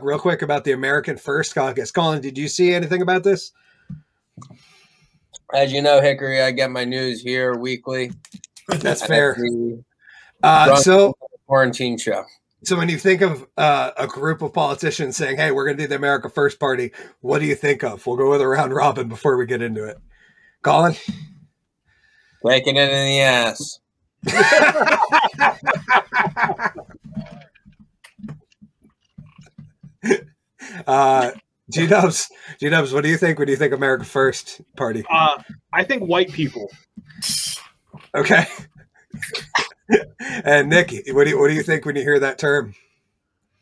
real quick about the American First Caucus. Colin, did you see anything about this? As you know, Hickory, I get my news here weekly. That's fair. So quarantine show. So when you think of a group of politicians saying, hey, we're going to do the America First Party, what do you think of? We'll go with a round robin before we get into it. Colin? Taking it in the ass. G-Dubs, what do you think when you think America First Party? I think white people. Okay. And Nick, what do you think when you hear that term?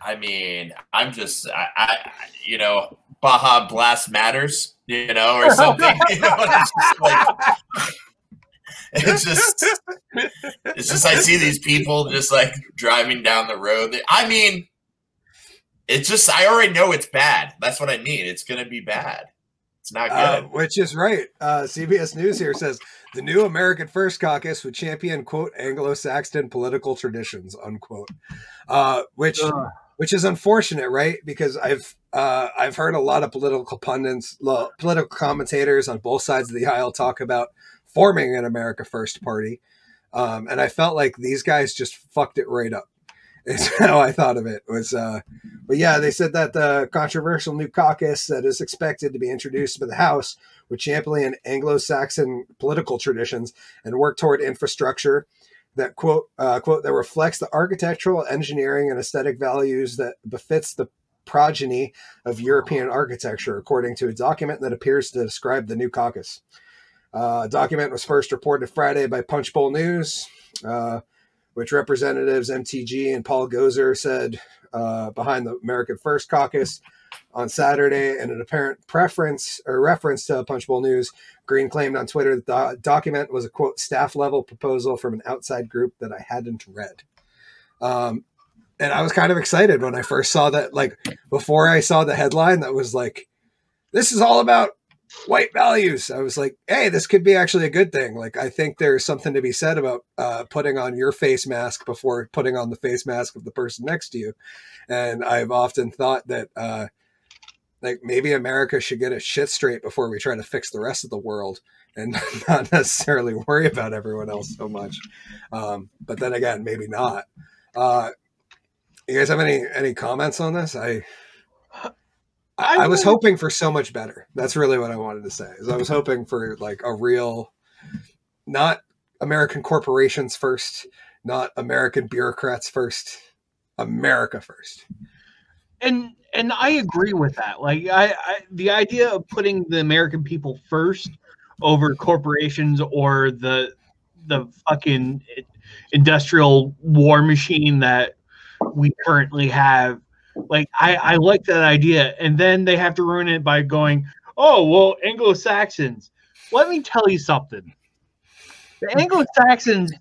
I mean, I'm just, you know, Baja Blast Matters, you know, or something. You know, it's just, I see these people just like driving down the road. I mean, it's just, I already know it's bad. That's what I mean. It's going to be bad. It's not good. Which is right. CBS News here says the new American First Caucus would champion, quote, Anglo-Saxon political traditions, unquote. Which is unfortunate, right? Because I've heard a lot of political pundits, political commentators on both sides of the aisle talk about forming an America First Party. And I felt like these guys just fucked it right up. Is how I thought of it. But yeah, they said that the controversial new caucus that is expected to be introduced by the House would champion Anglo-Saxon political traditions and work toward infrastructure that, quote, that reflects the architectural, engineering, and aesthetic values that befits the progeny of European architecture, according to a document that appears to describe the new caucus. A document was first reported Friday by Punchbowl News, which representatives MTG and Paul Gozer said behind the American First Caucus on Saturday, and an apparent reference to Punchbowl News. Green claimed on Twitter that the document was a, quote, staff-level proposal from an outside group that I hadn't read. And I was kind of excited when I first saw that, like, before I saw the headline that was like, this is all about white values. I was like, hey, this could be actually a good thing. Like, I think there's something to be said about putting on your face mask before putting on the face mask of the person next to you. And I've often thought that like maybe America should get its shit straight before we try to fix the rest of the world and not necessarily worry about everyone else so much. But then again, maybe not. You guys have any comments on this? I was hoping for so much better. That's really what I wanted to say. Is I was hoping for like a real, not American corporations first, not American bureaucrats first, America first. And I agree with that. Like the idea of putting the American people first over corporations or the fucking industrial war machine that we currently have. Like, I like that idea. And then they have to ruin it by going, oh, well, Anglo-Saxons. Let me tell you something. The Anglo-Saxons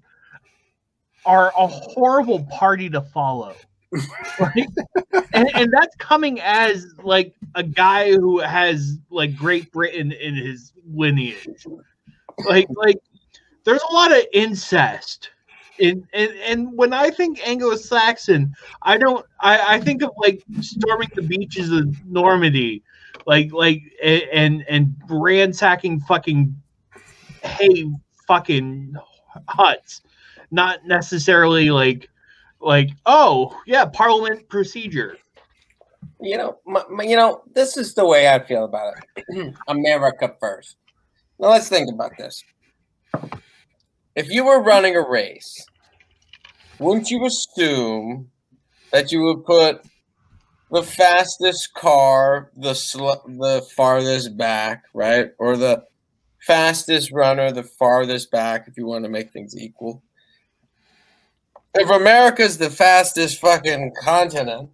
are a horrible party to follow. Right? and that's coming as, like, a guy who has, like, Great Britain in his lineage. Like there's a lot of incest. And when I think Anglo-Saxon, I think of like storming the beaches of Normandy, and ransacking fucking fucking huts, not necessarily like oh yeah, Parliament procedure. You know, this is the way I feel about it. America first. Now let's think about this. If you were running a race, wouldn't you assume that you would put the fastest car the farthest back, right? Or the fastest runner the farthest back if you want to make things equal? If America's the fastest fucking continent,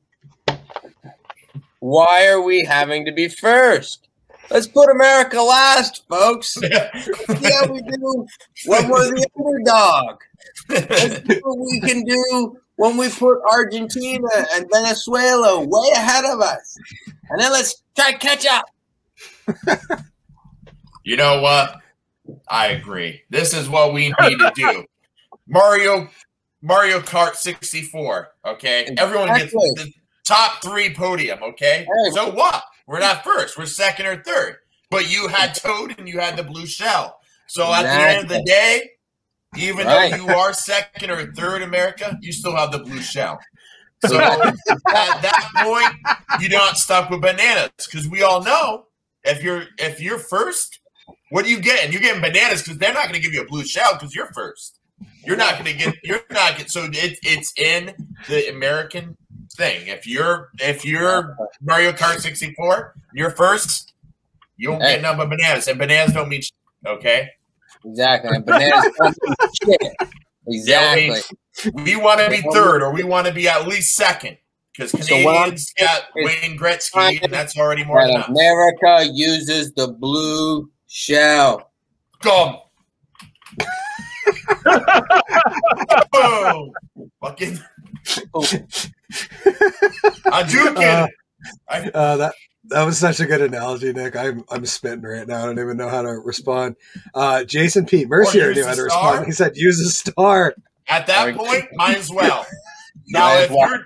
why are we having to be first? Let's put America last, folks. Let's see how we do when we're the underdog. Let's see what we can do when we put Argentina and Venezuela way ahead of us. And then let's try to catch up. You know what? I agree. This is what we need to do. Mario Kart 64, okay? Everyone gets the top 3 podium, okay? So what? We're not first. We're second or third. But you had Toad and you had the blue shell. So at the end of the day, even though you are second or third America, you still have the blue shell. So at that point, you're not stuck with bananas because we all know if you're first, what are you getting? You're getting bananas because they're not going to give you a blue shell because you're first. You're not going to get. You're not get. So it's in the American thing. If you're Mario Kart 64, you're first. You don't get none but bananas, and bananas don't mean shit, okay. Exactly, and bananas don't mean shit. Exactly. We want to be third, or we want to be at least second, because Canadians got Wayne Gretzky, and that's already more than enough. America uses the blue shell. Gum. Oh, fucking. I'm joking. That was such a good analogy, Nick. I'm spitting right now. I don't even know how to respond. Jason Pete Mercier knew how to respond. He said, "Use a star." At that point, might as well. Now, if you're,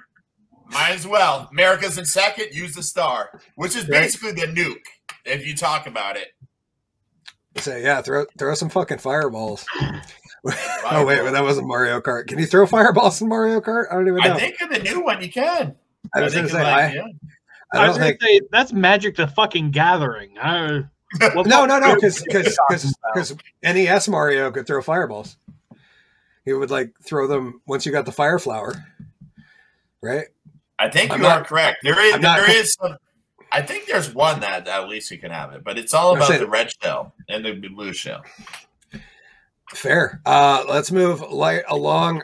might as well. America's in second. Use the star, which is basically the nuke. If you talk about it. Say, yeah, throw some fucking fireballs. Oh wait, that wasn't Mario Kart. Can you throw fireballs in Mario Kart? I don't even know. I think in the new one you can. I was going to say, I was going to say that's Magic the fucking Gathering. No, because NES Mario could throw fireballs. He would like throw them once you got the fire flower, right? I think you are correct. There is some. I think there's one that at least you can have it, but it's all about the red shell and the blue shell. Fair. Let's move along.